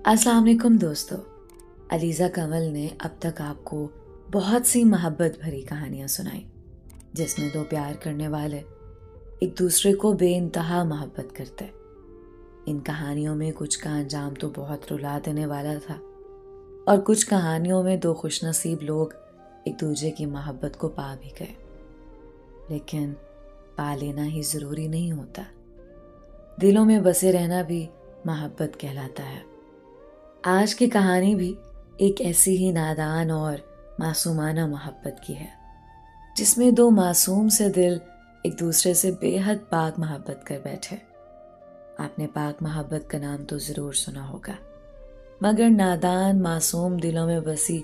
अस्सलाम वालेकुम दोस्तों। अलीज़ा कंवल ने अब तक आपको बहुत सी मोहब्बत भरी कहानियाँ सुनाई, जिसमें दो प्यार करने वाले एक दूसरे को बेइंतहा मोहब्बत करते। इन कहानियों में कुछ का अंजाम तो बहुत रुला देने वाला था और कुछ कहानियों में दो खुशनसीब लोग एक दूसरे की मोहब्बत को पा भी गए। लेकिन पा लेना ही ज़रूरी नहीं होता, दिलों में बसे रहना भी मोहब्बत कहलाता है। आज की कहानी भी एक ऐसी ही नादान और मासूमाना मोहब्बत की है, जिसमें दो मासूम से दिल एक दूसरे से बेहद पाक मोहब्बत कर बैठे। आपने पाक मोहब्बत का नाम तो ज़रूर सुना होगा, मगर नादान मासूम दिलों में बसी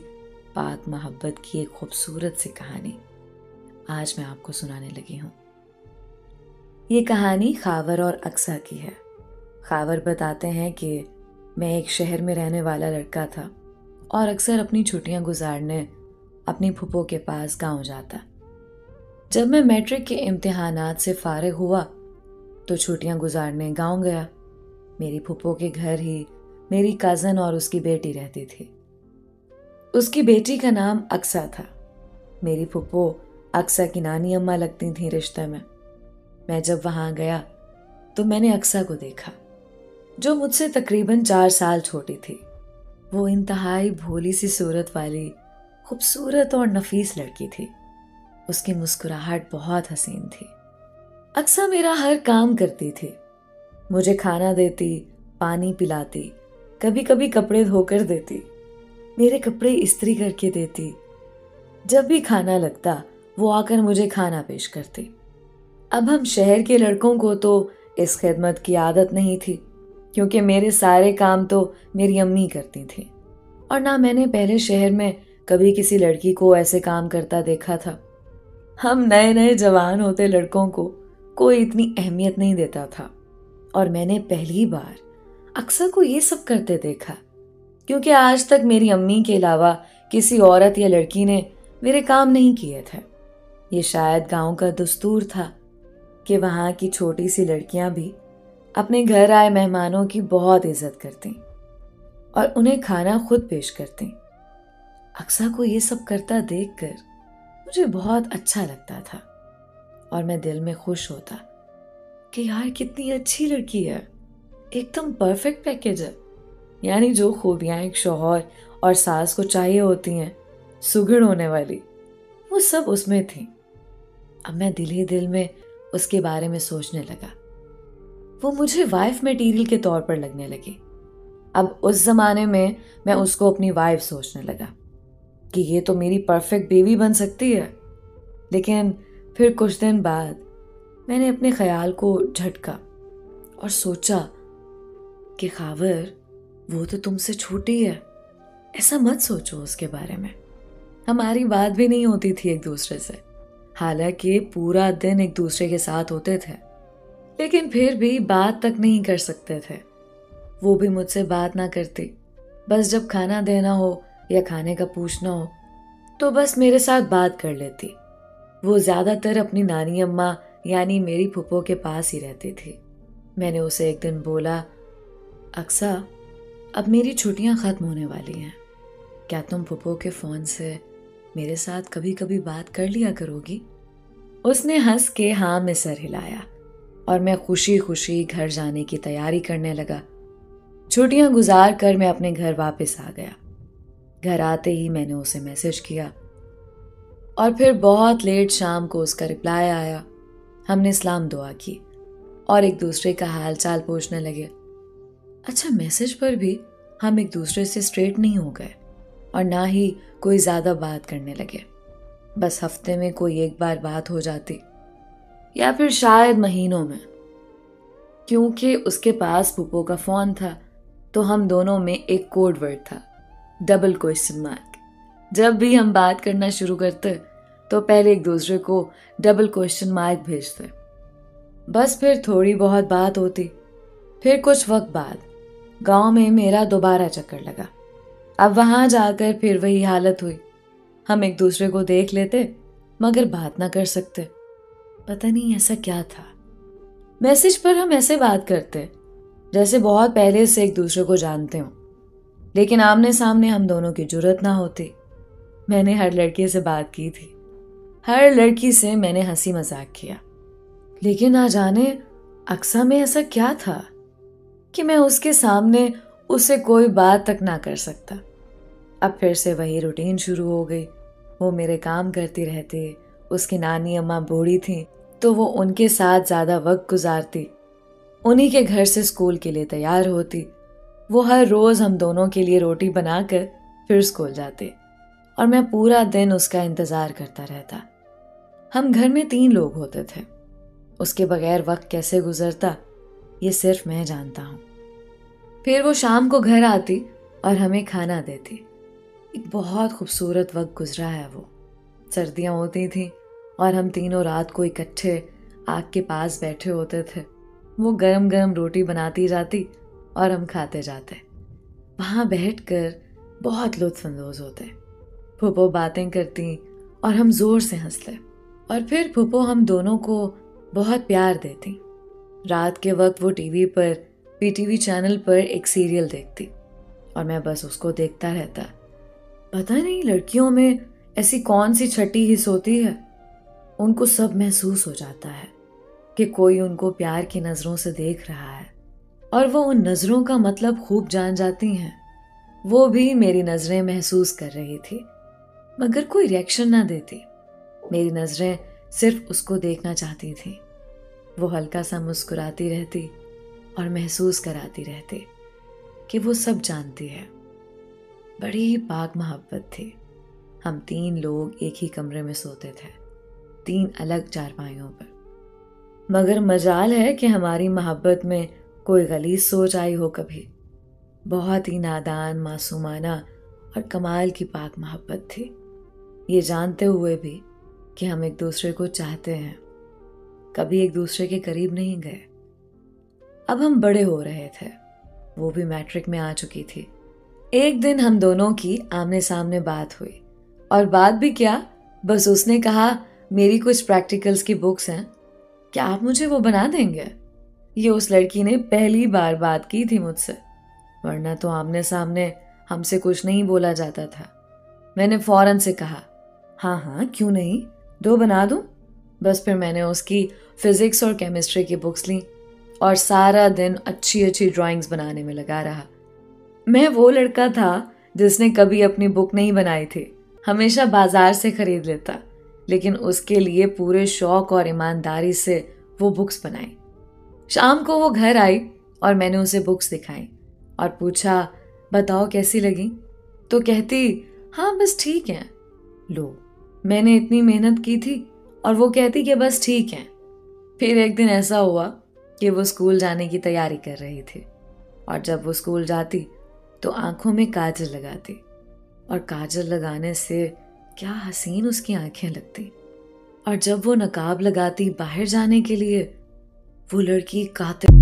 पाक मोहब्बत की एक खूबसूरत सी कहानी आज मैं आपको सुनाने लगी हूँ। ये कहानी खावर और अक्सा की है। खावर बताते हैं कि मैं एक शहर में रहने वाला लड़का था और अक्सर अपनी छुट्टियां गुजारने अपनी फूफो के पास गांव जाता। जब मैं मैट्रिक के इम्तिहानात से फारिग हुआ तो छुट्टियां गुजारने गांव गया। मेरी फूफो के घर ही मेरी कज़न और उसकी बेटी रहती थी। उसकी बेटी का नाम अक्सा था। मेरी फूफो अक्सा की नानी अम्मा लगती थी रिश्ते में। मैं जब वहां गया तो मैंने अक्सा को देखा, जो मुझसे तकरीबन 4 साल छोटी थी। वो इंतहाई भोली सी सूरत वाली खूबसूरत और नफीस लड़की थी। उसकी मुस्कुराहट बहुत हसीन थी। अक्सर मेरा हर काम करती थी, मुझे खाना देती, पानी पिलाती, कभी कभी कपड़े धोकर देती, मेरे कपड़े इस्त्री करके देती। जब भी खाना लगता वो आकर मुझे खाना पेश करती। अब हम शहर के लड़कों को तो इस खिदमत की आदत नहीं थी, क्योंकि मेरे सारे काम तो मेरी अम्मी करती थी और ना मैंने पहले शहर में कभी किसी लड़की को ऐसे काम करता देखा था। हम नए नए जवान होते लड़कों को कोई इतनी अहमियत नहीं देता था और मैंने पहली बार अक्सर को ये सब करते देखा, क्योंकि आज तक मेरी अम्मी के अलावा किसी औरत या लड़की ने मेरे काम नहीं किए थे। ये शायद गांव का दस्तूर था कि वहां की छोटी सी लड़कियां भी अपने घर आए मेहमानों की बहुत इज्जत करती और उन्हें खाना खुद पेश करती। अक्सा को ये सब करता देखकर मुझे बहुत अच्छा लगता था और मैं दिल में खुश होता कि यार कितनी अच्छी लड़की है, एकदम परफेक्ट पैकेज है। यानी जो खूबियां एक शौहर और सास को चाहिए होती हैं, सुघड़ होने वाली, वो सब उसमें थी। अब मैं दिल ही दिल में उसके बारे में सोचने लगा। वो मुझे वाइफ मटेरियल के तौर पर लगने लगी। अब उस जमाने में मैं उसको अपनी वाइफ सोचने लगा कि ये तो मेरी परफेक्ट बेबी बन सकती है। लेकिन फिर कुछ दिन बाद मैंने अपने ख्याल को झटका और सोचा कि खावर, वो तो तुमसे छोटी है, ऐसा मत सोचो उसके बारे में। हमारी बात भी नहीं होती थी एक दूसरे से, हालांकि पूरा दिन एक दूसरे के साथ होते थे, लेकिन फिर भी बात तक नहीं कर सकते थे। वो भी मुझसे बात ना करती, बस जब खाना देना हो या खाने का पूछना हो तो बस मेरे साथ बात कर लेती। वो ज्यादातर अपनी नानी अम्मा यानी मेरी फूफो के पास ही रहती थी। मैंने उसे एक दिन बोला, अक्सा, अब मेरी छुट्टियां खत्म होने वाली हैं, क्या तुम फूफो के फोन से मेरे साथ कभी कभी बात कर लिया करोगी? उसने हंस के हाँ में सर हिलाया और मैं खुशी खुशी घर जाने की तैयारी करने लगा। छुट्टियां गुजार कर मैं अपने घर वापस आ गया। घर आते ही मैंने उसे मैसेज किया और फिर बहुत लेट शाम को उसका रिप्लाई आया। हमने सलाम दुआ की और एक दूसरे का हाल चाल पूछने लगे। अच्छा, मैसेज पर भी हम एक दूसरे से स्ट्रेट नहीं हो गए और ना ही कोई ज्यादा बात करने लगे। बस हफ्ते में कोई एक बार बात हो जाती या फिर शायद महीनों में। क्योंकि उसके पास फूफो का फोन था तो हम दोनों में एक कोड वर्ड था, डबल क्वेश्चन मार्क। जब भी हम बात करना शुरू करते तो पहले एक दूसरे को डबल क्वेश्चन मार्क भेजते। बस फिर थोड़ी बहुत बात होती। फिर कुछ वक्त बाद गांव में मेरा दोबारा चक्कर लगा। अब वहां जाकर फिर वही हालत हुई। हम एक दूसरे को देख लेते मगर बात ना कर सकते। पता नहीं ऐसा क्या था। मैसेज पर हम ऐसे बात करते जैसे बहुत पहले से एक दूसरे को जानते हो, लेकिन आमने सामने हम दोनों की जुर्रत ना होती। मैंने हर लड़के से बात की थी, हर लड़की से मैंने हंसी मजाक किया, लेकिन ना जाने अक्सा में ऐसा क्या था कि मैं उसके सामने उससे कोई बात तक ना कर सकता। अब फिर से वही रूटीन शुरू हो गई। वो मेरे काम करती रहती, उसकी नानी अम्मा बूढ़ी थी तो वो उनके साथ ज़्यादा वक्त गुजारती, उन्हीं के घर से स्कूल के लिए तैयार होती। वो हर रोज़ हम दोनों के लिए रोटी बनाकर फिर स्कूल जाते और मैं पूरा दिन उसका इंतज़ार करता रहता। हम घर में 3 लोग होते थे। उसके बगैर वक्त कैसे गुजरता ये सिर्फ मैं जानता हूँ। फिर वो शाम को घर आती और हमें खाना देती। एक बहुत खूबसूरत वक्त गुजरा है वो। सर्दियाँ होती थीं और हम तीनों रात को इकट्ठे आग के पास बैठे होते थे। वो गरम गरम रोटी बनाती जाती और हम खाते जाते। वहाँ बैठकर बहुत लुत्फ़अंदोज़ होते। फूफो बातें करती और हम ज़ोर से हंसते और फिर फूफो हम दोनों को बहुत प्यार देती। रात के वक्त वो टीवी पर पीटीवी चैनल पर एक सीरियल देखती और मैं बस उसको देखता रहता। पता नहीं लड़कियों में ऐसी कौन सी छठी हिस्स होती है, उनको सब महसूस हो जाता है कि कोई उनको प्यार की नज़रों से देख रहा है और वो उन नज़रों का मतलब खूब जान जाती हैं। वो भी मेरी नज़रें महसूस कर रही थी मगर कोई रिएक्शन ना देती। मेरी नज़रें सिर्फ उसको देखना चाहती थी। वो हल्का सा मुस्कुराती रहती और महसूस कराती रहती कि वो सब जानती है। बड़ी ही पाक मोहब्बत थी। हम 3 लोग एक ही कमरे में सोते थे, 3 अलग चारपाइयों पर। मगर मजाल है कि हमारी मोहब्बत में कोई गलीज सोच आई हो कभी। बहुत ही नादान, मासूमाना और कमाल की पाक मोहब्बत थी, ये जानते हुए भी कि हम एक दूसरे को चाहते हैं। कभी एक दूसरे के करीब नहीं गए। अब हम बड़े हो रहे थे, वो भी मैट्रिक में आ चुकी थी। एक दिन हम दोनों की आमने सामने बात हुई और बात भी क्या, बस उसने कहा मेरी कुछ प्रैक्टिकल्स की बुक्स हैं, क्या आप मुझे वो बना देंगे? ये उस लड़की ने पहली बार बात की थी मुझसे, वरना तो आमने सामने हमसे कुछ नहीं बोला जाता था। मैंने फौरन से कहा हाँ हाँ क्यों नहीं, 2 बना दूं। बस फिर मैंने उसकी फिजिक्स और केमिस्ट्री की बुक्स ली और सारा दिन अच्छी अच्छी ड्राइंग्स बनाने में लगा रहा। मैं वो लड़का था जिसने कभी अपनी बुक नहीं बनाई थी, हमेशा बाजार से खरीद लेता, लेकिन उसके लिए पूरे शौक और ईमानदारी से वो बुक्स बनाई। शाम को वो घर आई और मैंने उसे बुक्स दिखाई और पूछा बताओ कैसी लगी, तो कहती हाँ बस ठीक है। लो, मैंने इतनी मेहनत की थी और वो कहती कि बस ठीक है। फिर एक दिन ऐसा हुआ कि वो स्कूल जाने की तैयारी कर रही थी और जब वो स्कूल जाती तो आंखों में काजल लगाती और काजल लगाने से क्या हसीन उसकी आंखें लगती, और जब वो नकाब लगाती बाहर जाने के लिए, वो लड़की कातिल